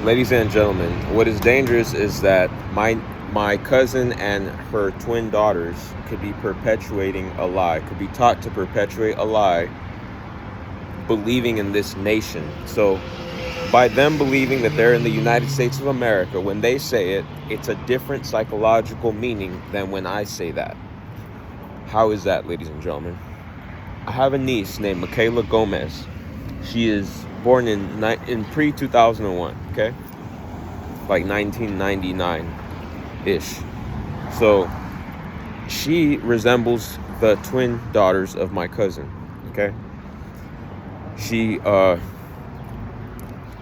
Ladies and gentlemen, what is dangerous is that my cousin and her twin daughters could be perpetuating a lie, could be taught to perpetuate a lie, believing in this nation. So by them believing that they're in the United States of America, when they say it, it's a different psychological meaning than when I say that. How is that, ladies and gentlemen? I have a niece named Michaela Gomez. She is born in pre-2001, okay? Like 1999-ish. So she resembles the twin daughters of my cousin, okay? She,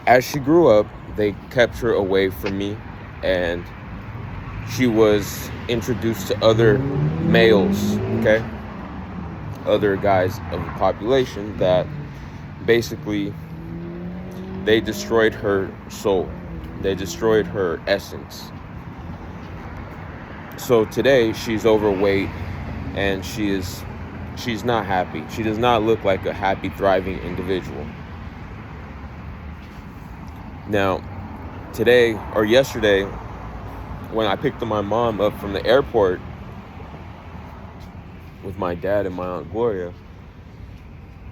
as she grew up, they kept her away from me, and she was introduced to other males, okay? Other guys of the population that basically they destroyed her soul. They destroyed her essence. So today she's overweight and she's not happy. She does not look like a happy, thriving individual. Now, today or yesterday, when I picked my mom up from the airport with my dad and my Aunt Gloria,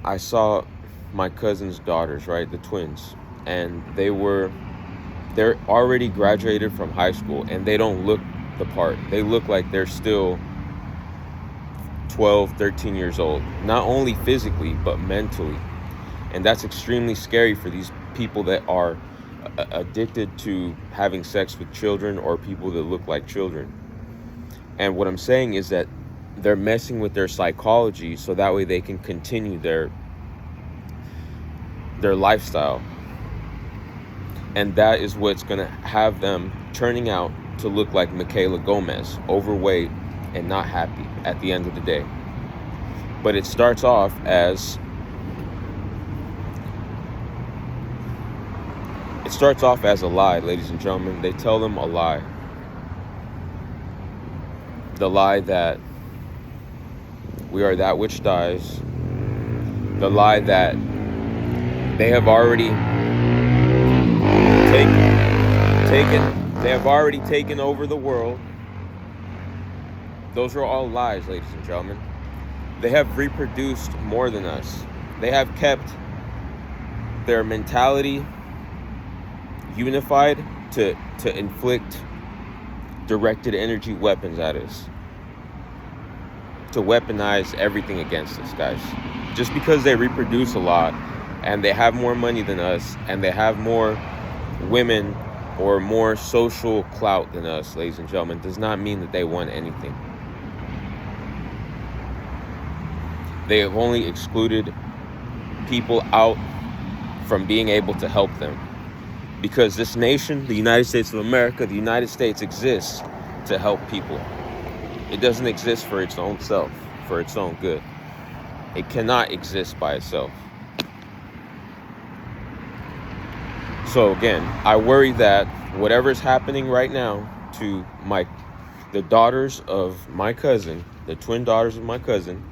I saw my cousin's daughters, right? The twins. And they're already graduated from high school and they don't look the part. They look like they're still 12, 13 years old. Not only physically, but mentally. And that's extremely scary for these people that are addicted to having sex with children or people that look like children. And what I'm saying is that they're messing with their psychology so that way they can continue their lifestyle. And that is what's going to have them turning out to look like Michaela Gomez, overweight and not happy at the end of the day. But it starts off as a lie, ladies and gentlemen. They tell them a lie. The lie that we are that which dies. The lie that they have already taken over the world. Those are all lies, ladies and gentlemen. They have reproduced more than us. They have kept their mentality unified to inflict directed energy weapons at us. To weaponize everything against us, guys. Just because they reproduce a lot and they have more money than us and they have more women or more social clout than us, ladies and gentlemen, does not mean that they want anything. They have only excluded people out from being able to help them. Because this nation, the United States of America, the United States exists to help people. It doesn't exist for its own self, for its own good. It cannot exist by itself. So again, I worry that whatever is happening right now to the daughters of my cousin, the twin daughters of my cousin,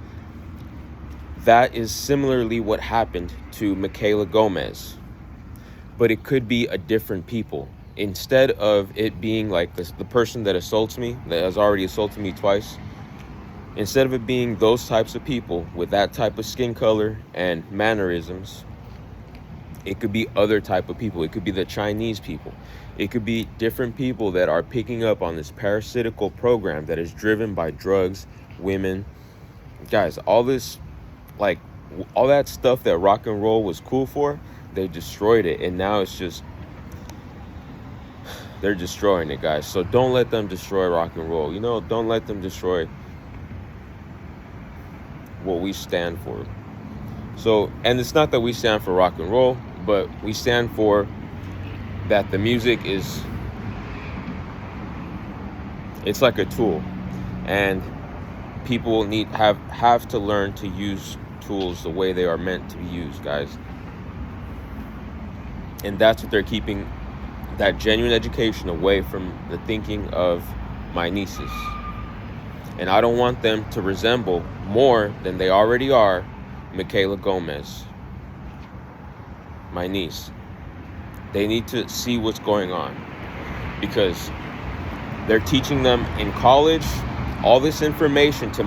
that is similarly what happened to Michaela Gomez. But it could be a different people. Instead of it being like the person that assaults me, that has already assaulted me twice, instead of it being those types of people with that type of skin color and mannerisms, it could be other type of people. It could be the Chinese people. It could be different people that are picking up on this parasitical program that is driven by drugs, women. Guys, all this, like, all that stuff that rock and roll was cool for, they destroyed it. And now it's just, they're destroying it, guys. So don't let them destroy rock and roll. You know, don't let them destroy what we stand for. So, and it's not that we stand for rock and roll, but we stand for that the music is, it's like a tool. And people have to learn to use tools the way they are meant to be used, guys. And that's what they're keeping that genuine education away from the thinking of my nieces. And I don't want them to resemble more than they already are Michaela Gomez, my niece. They need to see what's going on, because they're teaching them in college all this information to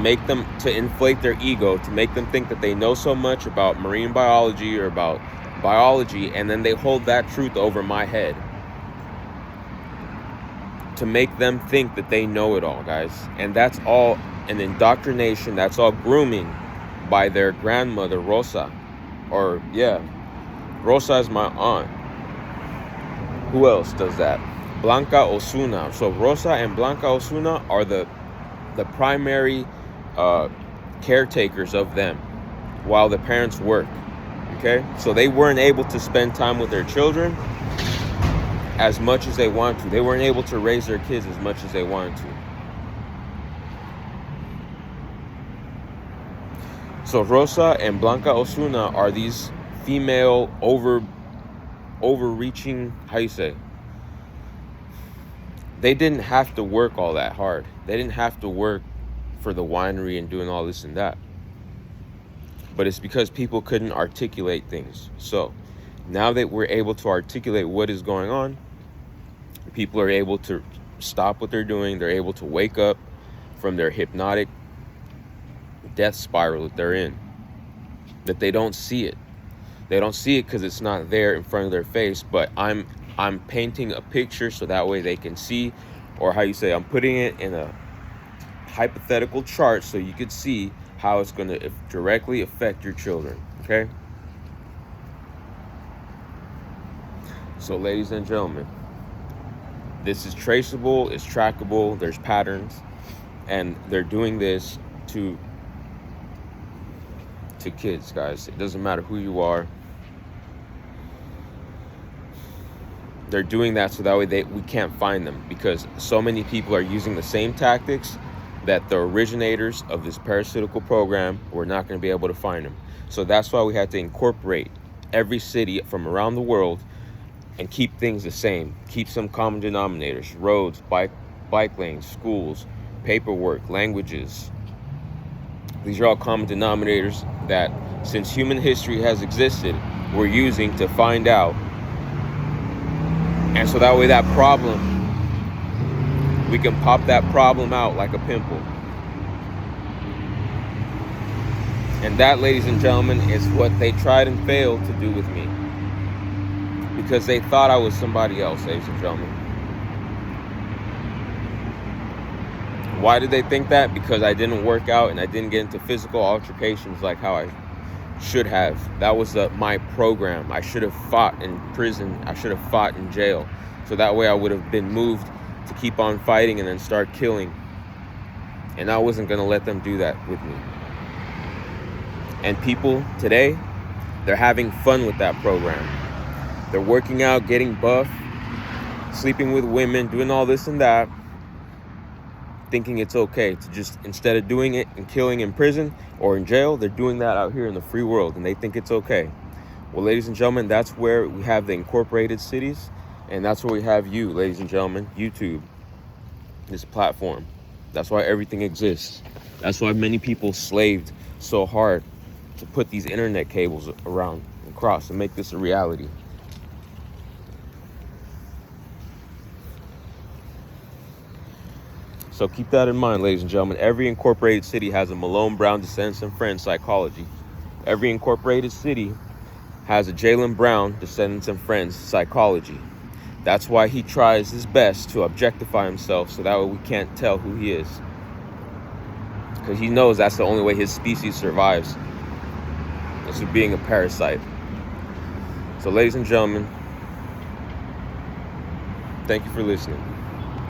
inflate their ego, to make them think that they know so much about marine biology or about biology, and then they hold that truth over my head to make them think that they know it all, guys. And that's all an indoctrination, that's all grooming by their grandmother, Rosa. Or, yeah, Rosa is my aunt. Who else does that? Blanca Osuna. So Rosa and Blanca Osuna are the primary caretakers of them while the parents work. Okay? So they weren't able to spend time with their children as much as they wanted to. They weren't able to raise their kids as much as they wanted to. So Rosa and Blanca Osuna are these female overreaching, how you say? They didn't have to work all that hard. They didn't have to work for the winery and doing all this and that. But it's because people couldn't articulate things. So now that we're able to articulate what is going on, people are able to stop what they're doing. They're able to wake up from their hypnotic death spiral that they're in. That they don't see it. They don't see it because it's not there in front of their face. But I'm painting a picture so that way they can see, or how you say, I'm putting it in a hypothetical chart so you could see how it's going to directly affect your children. Okay? So, ladies and gentlemen, this is traceable, it's trackable, there's patterns, and they're doing this to kids, guys. It doesn't matter who you are. They're doing that so that way we can't find them, because so many people are using the same tactics that the originators of this parasitical program were not going to be able to find them. So that's why we had to incorporate every city from around the world and keep things the same. Keep some common denominators: roads, bike lanes, schools, paperwork, languages. These are all common denominators that, since human history has existed, we're using to find out. And so that way that problem, we can pop that problem out like a pimple. And that, ladies and gentlemen, is what they tried and failed to do with me. Because they thought I was somebody else, ladies and gentlemen. Why did they think that? Because I didn't work out and I didn't get into physical altercations like how I should have. That was my program. I should have fought in prison. I should have fought in jail. So that way I would have been moved to keep on fighting and then start killing. And I wasn't going to let them do that with me. And people today, they're having fun with that program. They're working out, getting buff, sleeping with women, doing all this and that, thinking it's okay to just, instead of doing it and killing in prison or in jail, they're doing that out here in the free world, and they think it's okay. Well, ladies and gentlemen, that's where we have the incorporated cities, and that's where we have you, ladies and gentlemen, YouTube, this platform. That's why everything exists. That's why many people slaved so hard to put these internet cables around and across and make this a reality. So keep that in mind, ladies and gentlemen. Every incorporated city has a Malone Brown Descendants and Friends psychology. Every incorporated city has a Jaylen Brown Descendants and Friends psychology. That's why he tries his best to objectify himself so that way we can't tell who he is. Because he knows that's the only way his species survives. It's through being a parasite. So, ladies and gentlemen, thank you for listening.